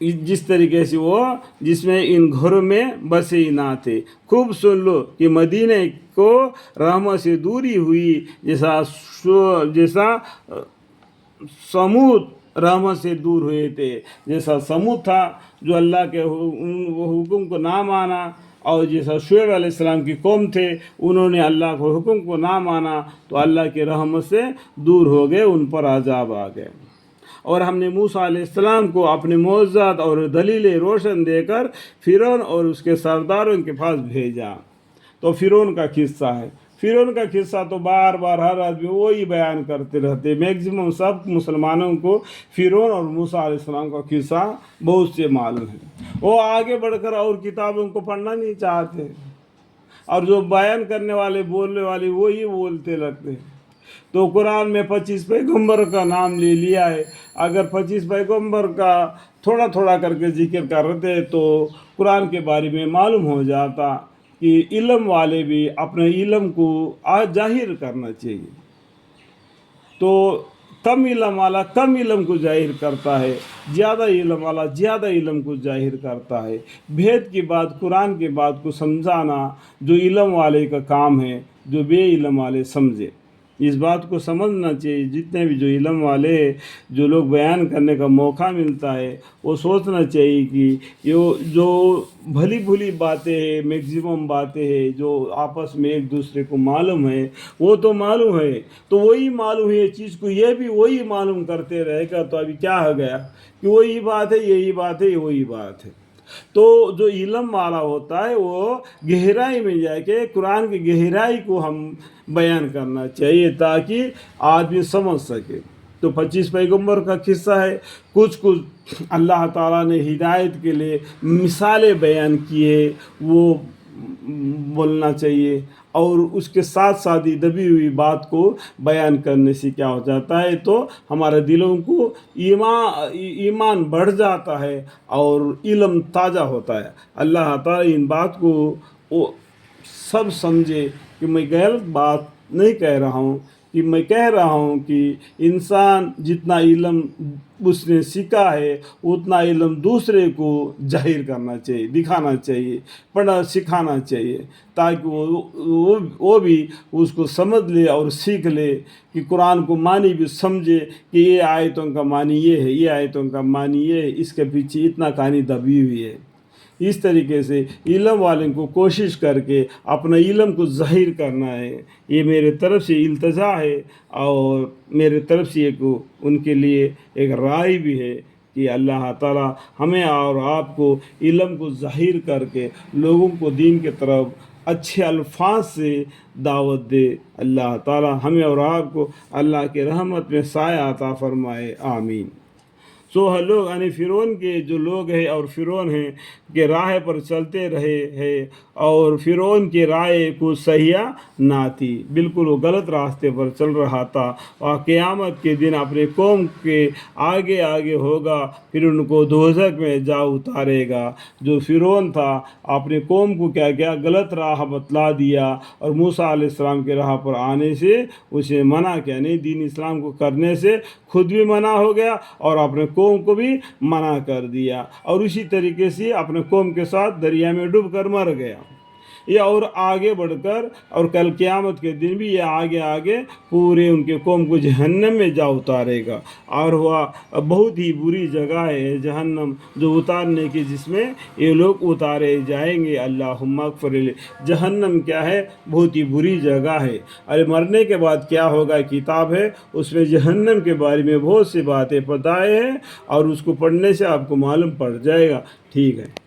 जिस तरीके से वो जिसमें इन घरों में बसे ही ना थे। खूब सुन लो कि मदीने को रहमत से दूरी हुई, जैसा समूद रहमत से दूर हुए थे। जैसा समूद था जो अल्लाह के वो हुक्म को ना माना, और जैसा शुएब अलैहिस्सलाम की कौम थे, उन्होंने अल्लाह के हुक्म को ना माना तो अल्लाह की रहमत से दूर हो गए, उन पर अजाब आ गए। और हमने मूसा अलैहिस्सलाम को अपने मोअज़्ज़ात और दलीलें रोशन देकर फ़िरौन और उसके सरदारों के पास भेजा। तो फ़िरौन का किस्सा है। फ़िरौन का किस्सा तो बार बार हर आदमी वही बयान करते रहते। मैक्सिमम सब मुसलमानों को फ़िरौन और मूसा अलैहिस्सलाम का किस्सा बहुत से मालूम है। वो आगे बढ़कर और किताबों को पढ़ना नहीं चाहते, और जो बयान करने वाले बोलने वाले वही बोलते लगते हैं। तो कुरान में 25 पैगम्बर का नाम ले लिया है। अगर 25 पैगम्बर का थोड़ा थोड़ा करके जिक्र करते तो कुरान के बारे में मालूम हो जाता कि इल्म वाले भी अपने इल्म को जाहिर करना चाहिए। तो कम इल्म वाला कम इल्म को जाहिर करता है, ज़्यादा इल्म वाला ज़्यादा इल्म को जाहिर करता है। भेद की बात, कुरान की बात को समझाना जो इल्म वाले का काम है, जो बे इल्म वाले समझे। इस बात को समझना चाहिए। जितने भी जो इल्म वाले जो लोग बयान करने का मौका मिलता है, वो सोचना चाहिए कि ये जो भली भली बातें हैं, मैक्सिमम बातें हैं जो आपस में एक दूसरे को मालूम है, वो तो मालूम है, तो वही मालूम है चीज़ को ये भी वही मालूम करते रहेगा तो अभी क्या हो गया कि वही बात है, यही बात है, वही बात है। तो जो इल्म वाला होता है वो गहराई में जाके कुरान की गहराई को हम बयान करना चाहिए ताकि आदमी समझ सके। तो 25 पैगम्बर का किस्सा है। कुछ अल्लाह ताला ने हिदायत के लिए मिसालें बयान किए, वो बोलना चाहिए। और उसके साथ साथ ही दबी हुई बात को बयान करने से क्या हो जाता है, तो हमारे दिलों को ईमान बढ़ जाता है और इल्म ताज़ा होता है। अल्लाह ताला इन बात को वो सब समझे कि मैं गलत बात नहीं कह रहा हूँ, कि मैं कह रहा हूँ कि इंसान जितना इल्म उसने सीखा है उतना इल्म दूसरे को जाहिर करना चाहिए, दिखाना चाहिए, पढ़ना सिखाना चाहिए, ताकि वो भी उसको समझ ले और सीख ले कि कुरान को मानी भी समझे कि ये आयतों का मानी ये है, ये आयतों का मानी ये है, इसके पीछे इतना कहानी दबी हुई है। इस तरीके से इल्म वाले को कोशिश करके अपना इल्म को ज़ाहिर करना है। ये मेरे तरफ से इल्तजा है और मेरे तरफ से एक उनके लिए एक राय भी है कि अल्लाह ताला हमें और आपको इल्म को ज़ाहिर करके लोगों को दीन के तरफ अच्छे अल्फाज से दावत दे। अल्लाह ताला हमें और आपको अल्लाह के रहमत में साया अता फरमाए, आमीन। सो लोग यानी फ़िरौन के जो लोग हैं और फ़िरौन हैं के राह पर चलते रहे हैं, और फ़िरौन की राय को सहिया ना थी, बिल्कुल वो गलत रास्ते पर चल रहा था। और क़यामत के दिन अपने कौम के आगे आगे होगा, फिर उनको दोज़ख में जा उतारेगा। जो फ़िरौन था अपने कौम को क्या क्या गलत राह बतला दिया और मूसा अलैहिस्सलाम के राह पर आने से उसे मना किया, नहीं दीन इस्लाम को करने से खुद भी मना हो गया और अपने कौम को भी मना कर दिया, और उसी तरीके से अपने कौम के साथ दरिया में डूब कर मर गया। ये और आगे बढ़कर और कल क़यामत के दिन भी ये आगे आगे पूरे उनके कौम को जहन्नम में जा उतारेगा। और वह बहुत ही बुरी जगह है जहन्नम, जो उतारने की जिसमें ये लोग उतारे जाएंगे। अल्लाहुम्मा अग़फ़िर ली। जहन्नम क्या है? बहुत ही बुरी जगह है। अरे मरने के बाद क्या होगा किताब है, उसमें जहन्नम के बारे में बहुत सी बातें बताए हैं और उसको पढ़ने से आपको मालूम पड़ जाएगा। ठीक है।